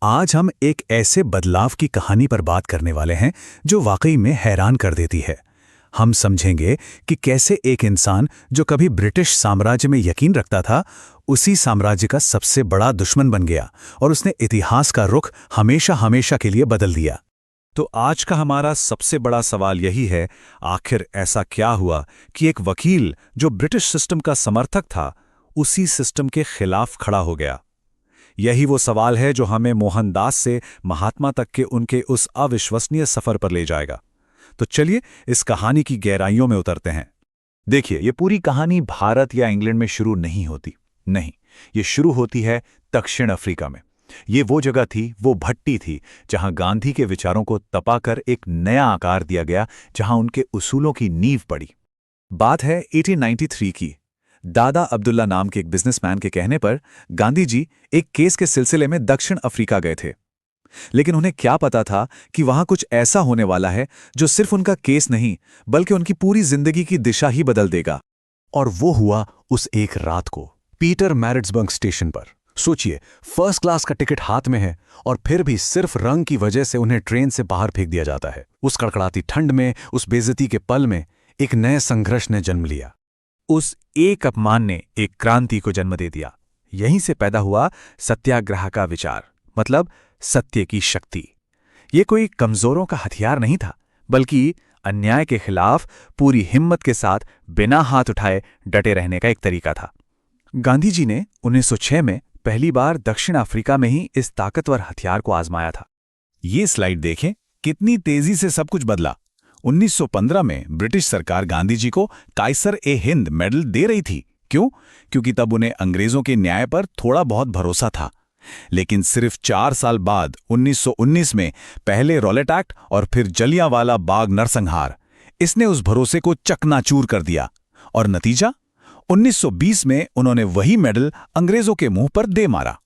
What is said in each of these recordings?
आज हम एक ऐसे बदलाव की कहानी पर बात करने वाले हैं जो वाकई में हैरान कर देती है। हम समझेंगे कि कैसे एक इंसान जो कभी ब्रिटिश साम्राज्य में यकीन रखता था, उसी साम्राज्य का सबसे बड़ा दुश्मन बन गया और उसने इतिहास का रुख हमेशा हमेशा के लिए बदल दिया। तो आज का हमारा सबसे बड़ा सवाल यही है, आखिर ऐसा क्या हुआ कि एक वकील जो ब्रिटिश सिस्टम का समर्थक था, उसी सिस्टम के खिलाफ खड़ा हो गया। यही वो सवाल है जो हमें मोहनदास से महात्मा तक के उनके उस अविश्वसनीय सफर पर ले जाएगा। तो चलिए इस कहानी की गहराइयों में उतरते हैं। देखिए, ये पूरी कहानी भारत या इंग्लैंड में शुरू नहीं होती। नहीं, ये शुरू होती है दक्षिण अफ्रीका में। ये वो जगह थी, वो भट्टी थी, जहां गांधी के विचारों को तपाकर एक नया आकार दिया गया, जहां उनके उसूलों की नींव पड़ी। बात है 1893 की। दादा अब्दुल्ला नाम के एक बिजनेसमैन के कहने पर गांधी जी एक केस के सिलसिले में दक्षिण अफ्रीका गए थे। लेकिन उन्हें क्या पता था कि वहां कुछ ऐसा होने वाला है जो सिर्फ उनका केस नहीं, बल्कि उनकी पूरी जिंदगी की दिशा ही बदल देगा। और वो हुआ उस एक रात को पीटर मैरिट्सबर्ग स्टेशन पर। सोचिए, फर्स्ट क्लास का टिकट हाथ में है और फिर भी सिर्फ रंग की वजह से उन्हें ट्रेन से बाहर फेंक दिया जाता है। उस कड़कड़ाती ठंड में, उस बेइज्जती के पल में एक नए संघर्ष ने जन्म लिया। उस एक अपमान ने एक क्रांति को जन्म दे दिया। यहीं से पैदा हुआ सत्याग्रह का विचार, मतलब सत्य की शक्ति। ये कोई कमजोरों का हथियार नहीं था, बल्कि अन्याय के खिलाफ पूरी हिम्मत के साथ बिना हाथ उठाए डटे रहने का एक तरीका था। गांधी जी ने 1906 में पहली बार दक्षिण अफ्रीका में ही इस ताकतवर हथियार को आजमाया था। ये स्लाइड देखें, कितनी तेजी से सब कुछ बदला। 1915 में ब्रिटिश सरकार गांधी जी को काइसर-ए-हिंद मेडल दे रही थी। क्यों? क्योंकि तब उन्हें अंग्रेजों के न्याय पर थोड़ा बहुत भरोसा था। लेकिन सिर्फ 4 साल बाद 1919 में पहले रॉलेट एक्ट और फिर जलियांवाला बाग नरसंहार, इसने उस भरोसे को चकनाचूर कर दिया। और नतीजा, 1920 में उन्होंने वही मेडल अंग्रेजों के मुंह पर दे मारा।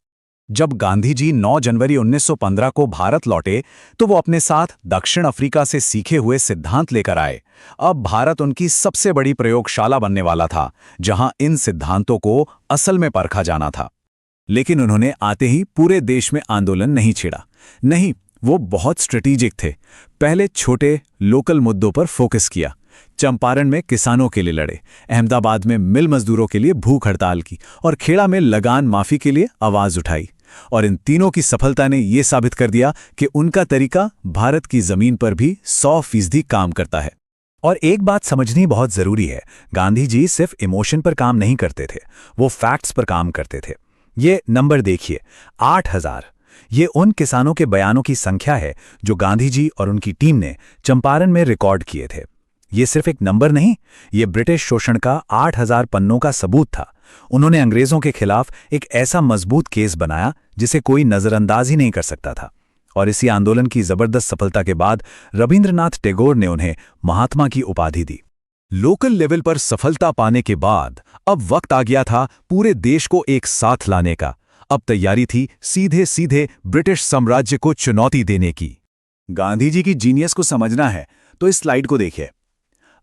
जब गांधी जी 9 जनवरी 1915 को भारत लौटे तो वो अपने साथ दक्षिण अफ्रीका से सीखे हुए सिद्धांत लेकर आए। अब भारत उनकी सबसे बड़ी प्रयोगशाला बनने वाला था, जहां इन सिद्धांतों को असल में परखा जाना था। लेकिन उन्होंने आते ही पूरे देश में आंदोलन नहीं छेड़ा। नहीं, वो बहुत स्ट्रेटेजिक थे। पहले छोटे लोकल मुद्दों पर फोकस किया। चंपारण में किसानों के लिए लड़े, अहमदाबाद में मिल मजदूरों के लिए भूख हड़ताल की और खेड़ा में लगान माफी के लिए आवाज उठाई। और इन तीनों की सफलता ने यह साबित कर दिया कि उनका तरीका भारत की जमीन पर भी 100% काम करता है। और एक बात समझनी बहुत जरूरी है, गांधी जी सिर्फ इमोशन पर काम नहीं करते थे, वो फैक्ट्स पर काम करते थे। ये नंबर देखिए, 8000। ये उन किसानों के बयानों की संख्या है जो गांधी जी और उनकी टीम ने चंपारण में रिकॉर्ड किए थे। ये सिर्फ एक नंबर नहीं, ये ब्रिटिश शोषण का 8000 पन्नों का सबूत था। उन्होंने अंग्रेजों के खिलाफ एक ऐसा मजबूत केस बनाया जिसे कोई नजरअंदाज ही नहीं कर सकता था। और इसी आंदोलन की जबरदस्त सफलता के बाद रविंद्रनाथ टैगोर ने उन्हें महात्मा की उपाधि दी। लोकल लेवल पर सफलता पाने के बाद अब वक्त आ गया था पूरे देश को एक साथ लाने का। अब तैयारी थी सीधे सीधे ब्रिटिश साम्राज्य को चुनौती देने की। गांधी जी की जीनियस को समझना है तो इस स्लाइड को देखिए।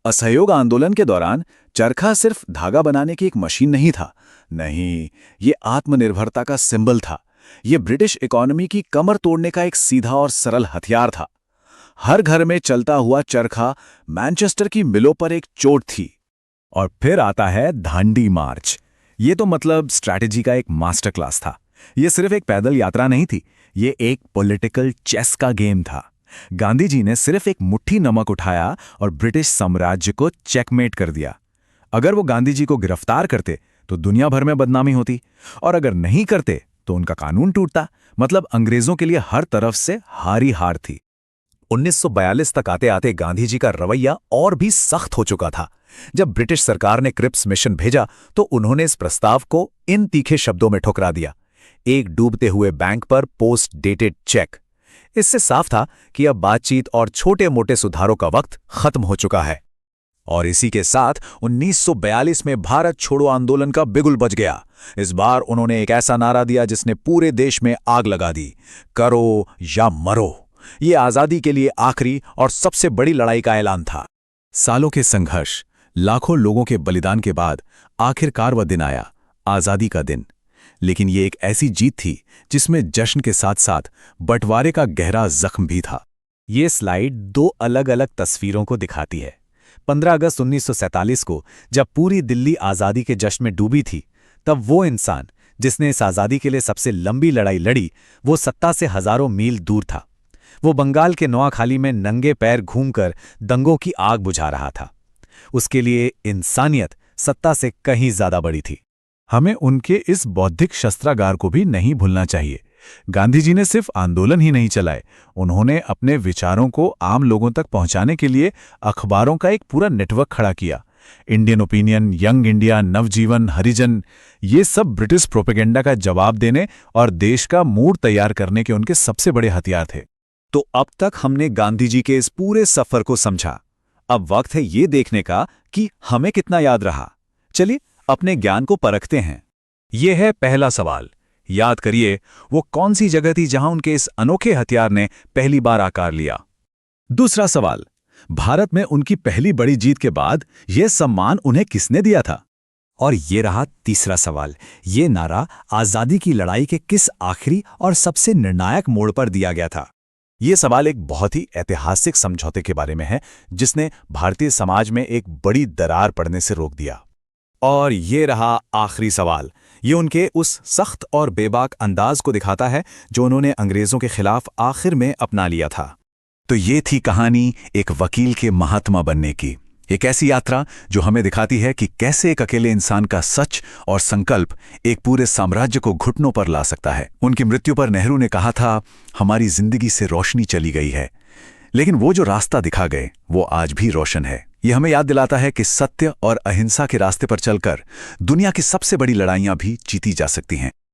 असहयोग आंदोलन के दौरान चरखा सिर्फ धागा बनाने की एक मशीन नहीं था। नहीं, ये आत्मनिर्भरता का सिंबल था। ये ब्रिटिश इकोनॉमी की कमर तोड़ने का एक सीधा और सरल हथियार था। हर घर में चलता हुआ चरखा मैनचेस्टर की मिलों पर एक चोट थी। और फिर आता है दांडी मार्च। ये तो मतलब स्ट्रैटेजी का एक मास्टर क्लास था। ये सिर्फ एक पैदल यात्रा नहीं थी, ये एक पॉलिटिकल चेस का गेम था। गांधी जी ने सिर्फ एक मुट्ठी नमक उठाया और ब्रिटिश साम्राज्य को चेकमेट कर दिया। अगर वो गांधी जी को गिरफ्तार करते तो दुनिया भर में बदनामी होती, और अगर नहीं करते तो उनका कानून टूटता। मतलब अंग्रेजों के लिए हर तरफ से हारी हार थी। 1942 तक आते आते गांधी जी का रवैया और भी सख्त हो चुका था। जब ब्रिटिश सरकार ने क्रिप्स मिशन भेजा तो उन्होंने इस प्रस्ताव को इन तीखे शब्दों में ठुकरा दिया, एक डूबते हुए बैंक पर पोस्ट डेटेड चेक। इससे साफ था कि अब बातचीत और छोटे मोटे सुधारों का वक्त खत्म हो चुका है। और इसी के साथ 1942 में भारत छोड़ो आंदोलन का बिगुल बज गया। इस बार उन्होंने एक ऐसा नारा दिया जिसने पूरे देश में आग लगा दी, करो या मरो। ये आजादी के लिए आखिरी और सबसे बड़ी लड़ाई का ऐलान था। सालों के संघर्ष, लाखों लोगों के बलिदान के बाद आखिरकार वह दिन आया, आजादी का दिन। लेकिन ये एक ऐसी जीत थी जिसमें जश्न के साथ साथ बंटवारे का गहरा जख्म भी था। ये स्लाइड दो अलग-अलग तस्वीरों को दिखाती है। 15 अगस्त 1947 को जब पूरी दिल्ली आज़ादी के जश्न में डूबी थी, तब वो इंसान जिसने इस आज़ादी के लिए सबसे लंबी लड़ाई लड़ी, वो सत्ता से हजारों मील दूर था। वो बंगाल के नोआखाली में नंगे पैर घूमकर दंगों की आग बुझा रहा था। उसके लिए इंसानियत सत्ता से कहीं ज्यादा बड़ी थी। हमें उनके इस बौद्धिक शस्त्रागार को भी नहीं भूलना चाहिए। गांधी जी ने सिर्फ आंदोलन ही नहीं चलाए, उन्होंने अपने विचारों को आम लोगों तक पहुंचाने के लिए अखबारों का एक पूरा नेटवर्क खड़ा किया। इंडियन ओपिनियन, यंग इंडिया, नवजीवन, हरिजन, ये सब ब्रिटिश प्रोपेगेंडा का जवाब देने और देश का मूड तैयार करने के उनके सबसे बड़े हथियार थे। तो अब तक हमने गांधी जी के इस पूरे सफर को समझा। अब वक्त है ये देखने का कि हमें कितना याद रहा। चलिए अपने ज्ञान को परखते हैं। ये है पहला सवाल। याद करिए वो कौन सी जगह थी जहां उनके इस अनोखे हथियार ने पहली बार आकार लिया। दूसरा सवाल, भारत में उनकी पहली बड़ी जीत के बाद यह सम्मान उन्हें किसने दिया था। और ये रहा तीसरा सवाल, ये नारा आजादी की लड़ाई के किस आखिरी और सबसे निर्णायक मोड़ पर दिया गया था। ये सवाल एक बहुत ही ऐतिहासिक समझौते के बारे में है जिसने भारतीय समाज में एक बड़ी दरार पड़ने से रोक दिया। और ये रहा आखिरी सवाल, ये उनके उस सख्त और बेबाक अंदाज को दिखाता है जो उन्होंने अंग्रेजों के खिलाफ आखिर में अपना लिया था। तो ये थी कहानी एक वकील के महात्मा बनने की, एक ऐसी यात्रा जो हमें दिखाती है कि कैसे एक अकेले इंसान का सच और संकल्प एक पूरे साम्राज्य को घुटनों पर ला सकता है। उनकी मृत्यु पर नेहरू ने कहा था, हमारी जिंदगी से रोशनी चली गई है, लेकिन वो जो रास्ता दिखा गए वो आज भी रोशन है। ये हमें याद दिलाता है कि सत्य और अहिंसा के रास्ते पर चलकर दुनिया की सबसे बड़ी लड़ाइयां भी जीती जा सकती हैं।